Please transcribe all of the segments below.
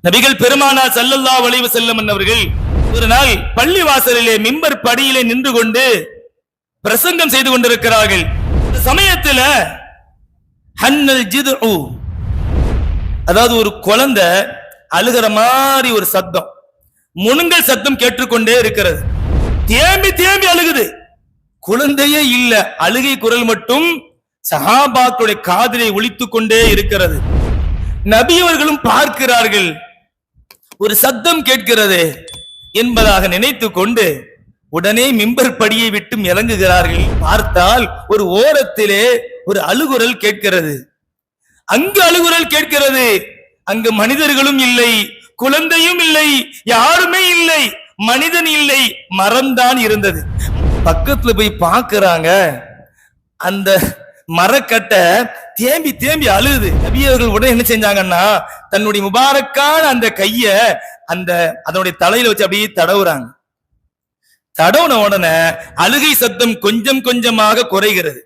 நபிகள் பெருமானார் ஸல்லல்லாஹு அலைஹி வஸல்லம் அவர்கள் ஒரு நாள் பள்ளி வாசலிலே மிம்பர் படியிலே நின்று கொண்டு பிரசங்கம் செய்து கொண்டிருக்கிறார்கள். இந்த சமயத்தில் ஹன்னல் ஜிதுஉ, அதாவது ஒரு குழந்தை அழுகிற மாதிரி ஒரு சத்தம், முனுங்கல் சத்தம் கேட்டுக்கொண்டே இருக்கிறது. தேம்பி தேம்பி அழுகுது, குழந்தையே இல்ல, அழுகை குரல் மட்டும் சஹாபாக்களுடைய காதிலே ஒலித்துக் கொண்டே இருக்கிறது. நபி அவர்களும் பார்க்கிறார்கள், ஒரு சத்தம் கேட்கிறது என்பதாக நினைத்து கொண்டு உடனே மிம்பர் படியை விட்டு இறங்குகிறார்கள். பார்த்தால் ஒரு ஓரத்திலே ஒரு அழுகுரல் கேட்கிறது. அங்கு அழுகுரல் கேட்கிறது, அங்கு மனிதர்களும் இல்லை, குழந்தையும் இல்லை, யாருமே இல்லை, மனிதன் இல்லை, மரம்தான் இருந்தது. பக்கத்துல போய் பார்க்கிறாங்க, அந்த மரக்கட்டை தேம்பி தேம்பி அழுது. நபி அவர்கள் உடனே என்ன செஞ்சாங்கன்னா, தன்னுடைய முபாரக்கான அந்த கைய அதனுடைய தலையில வச்சு அப்படியே தடவுறாங்க. தடவுன உடனே அழுகை சத்தம் கொஞ்சம் கொஞ்சமாக குறைகிறது,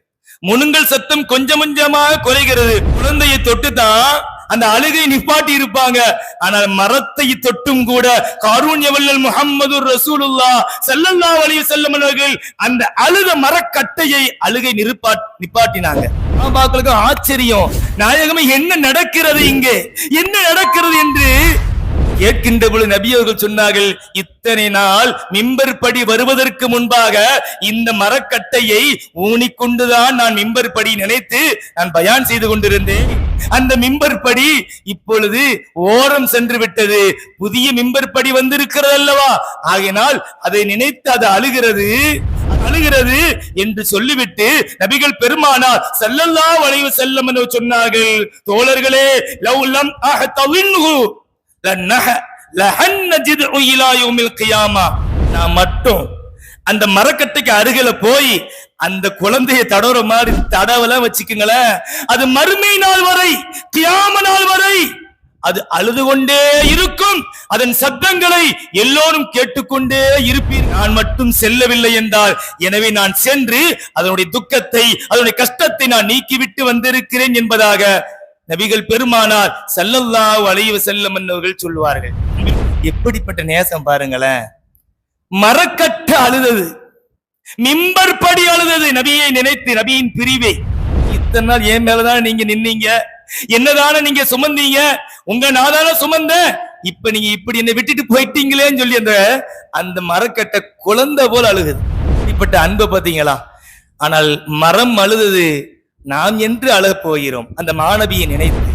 முனுங்கல் சத்தம் கொஞ்சம் கொஞ்சமாக குறைகிறது. குழந்தையை தொட்டுதான் அந்த அழுகை நிப்பாட்டி இருப்பாங்க. ஆனால் மரத்தை தொட்டும் கூட காரூன்ய வல்லல் முஹம்மது ரசூலுல்லாஹ் ஸல்லல்லாஹு அலைஹி வஸல்லம் அவர்கள் அந்த அழுத மரக்கட்டையை அழுகை நிப்பாட்டினாங்க. சஹாபாக்களுக்கு ஆச்சரியம், நாயகமே என்ன நடக்கிறது இங்கே, என்ன நடக்கிறது என்று கேட்கின்ற பொழுது நபி அவர்கள் சொன்னார்கள், இத்தனை நாள் மிம்பர் படி வருவதற்கு முன்பாக இந்த மரக்கட்டையை ஊனிக்கொண்டுதான் நான் மிம்பர் படி நினைத்து நான் பயான் செய்து கொண்டிருந்தேன். அந்த மிம்பர் படி இப்பொழுது ஓரம் சென்று விட்டது, புதிய மிம்பர் படி வந்திருக்கிறது அல்லவா, ஆகையினால் அதை நினைத்து அது அழுகிறது என்று சொல்லிவிட்டு நபிகள் பெருமானார் ஸல்லல்லாஹு அலைஹி வஸல்லம் சொன்னார்கள், தோழர்களே, லவ் லம் அஹ்தவின்ஹு நான் மட்டும் அந்த மரக்கட்டைக்கு அருகில போய் அந்த குழந்தையை தடவுற மாதிரி தடவல வச்சுக்குங்களேன், அது மறுமை நாள் வரை, கியாம நாள் வரை அது அழுது கொண்டே இருக்கும், அதன் சத்தங்களை எல்லோரும் கேட்டுக்கொண்டே இருப்பீர். நான் மட்டும் செல்லவில்லை என்றால், எனவே நான் சென்று அதனுடைய துக்கத்தை, அதனுடைய கஷ்டத்தை நான் நீக்கிவிட்டு வந்திருக்கிறேன் என்பதாக நபிகள் பெருமானார் ஸல்லல்லாஹு அலைஹி வஸல்லம் அவர்கள் சொல்வார்கள். எப்படிப்பட்ட நேசம் பாருங்களேன். மரக்கட்ட அழுதது, மிம்பர் படி அழுதது, நபியை நினைத்து, நபியின் பிரிவை. இத்தனை நாள் என் மேலதான் நீங்க நின்னீங்க, என்னதான நீங்க சுமந்தீங்க, உங்க நாதான சுமந்த, இப்ப நீங்க இப்படி என்னை விட்டுட்டு போயிட்டீங்களேன்னு சொல்லி அந்த மரக்கட்ட குழந்தை போல அழுகுது. இப்படிப்பட்ட அன்பை பார்த்தீங்களா? ஆனால் மரம் அழுதது, நாம் என்று அழப் போகிறோம் அந்த மாணவியை நினைத்து.